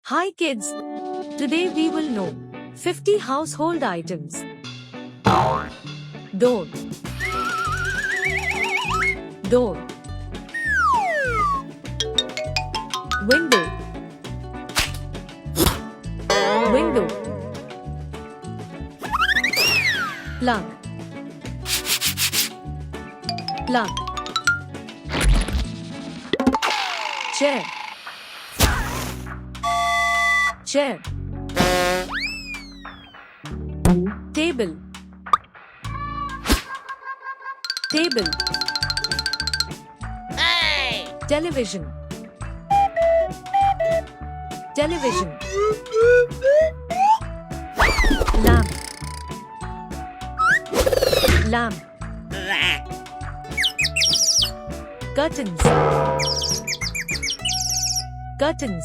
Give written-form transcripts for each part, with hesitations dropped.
Hi kids! Today we will know 50 household items. Door. Door. Window. Window. Plug. Plug. Chair. Chair. Table. Table. Hey! Television. Television. Lamp. Lamp. Curtains. Curtains.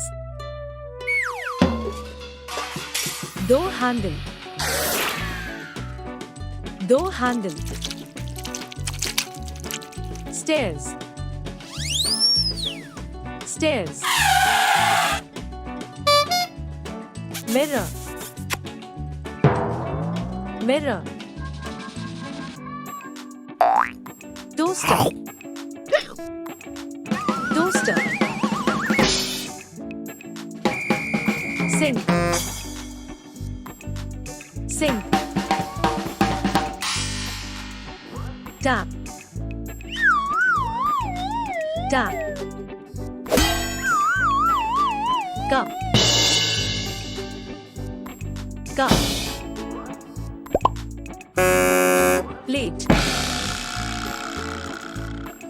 Door handle. Door handle. Stairs. Stairs. Mirror. Mirror. Toaster. Toaster. Sink. Sink. Tap. Tap. Cup. Cup. Plate.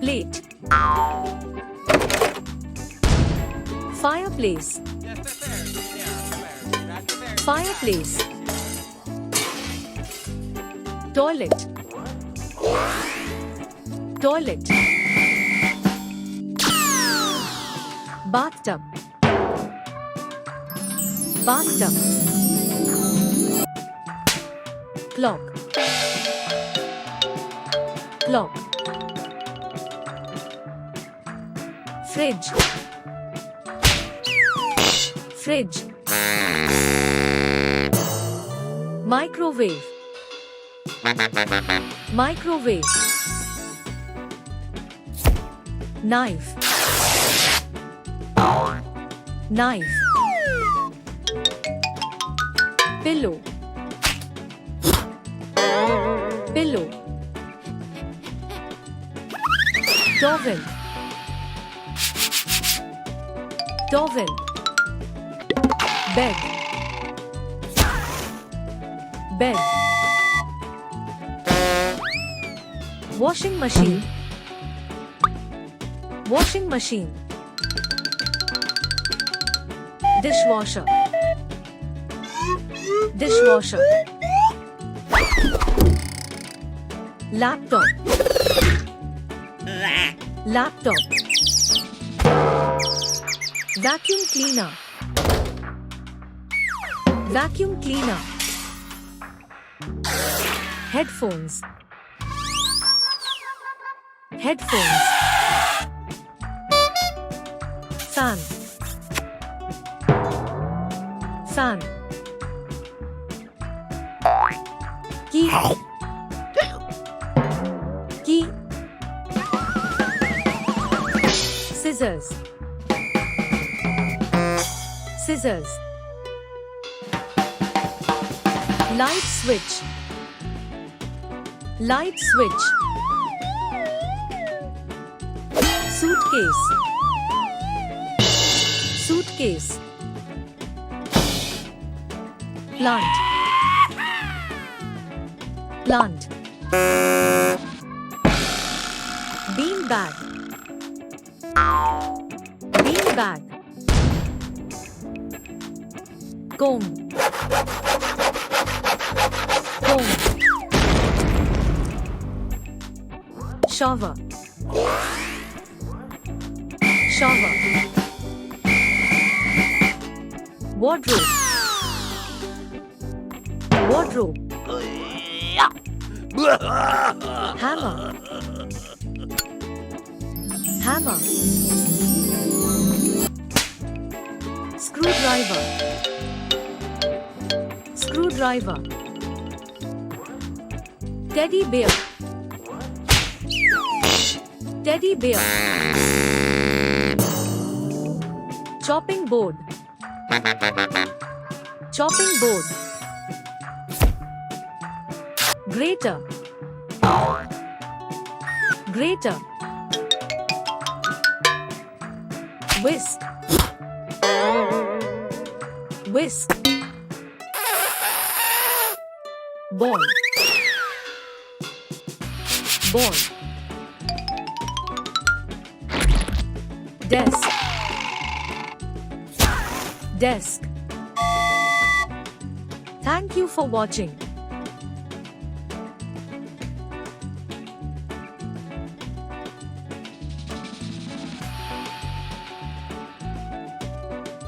Plate. Fireplace. Fireplace. Toilet. Toilet. Bathtub. Bathtub. Clock. Clock. Fridge. Fridge. Microwave. Microwave. Knife. Knife. Pillow. Pillow. Towel. Towel. Bed. Bed. Washing machine. Washing machine. Dishwasher. Dishwasher. Laptop. Laptop. Vacuum cleaner. Vacuum cleaner. Headphones. Headphones. Fan. Fan. Key. Key. Scissors. Scissors. Light switch. Light switch. Suitcase. Suitcase. Plant. Plant. Bean bag. Bean bag. Comb. Comb. Shower. Shower. Wardrobe. Wardrobe. Hammer. Hammer. Screwdriver. Screwdriver. Teddy bear. Teddy bear. Chopping board. Chopping board. Grater. Grater. Whisk. Whisk. Ball. Ball. Desk. Desk. Thank you for watching.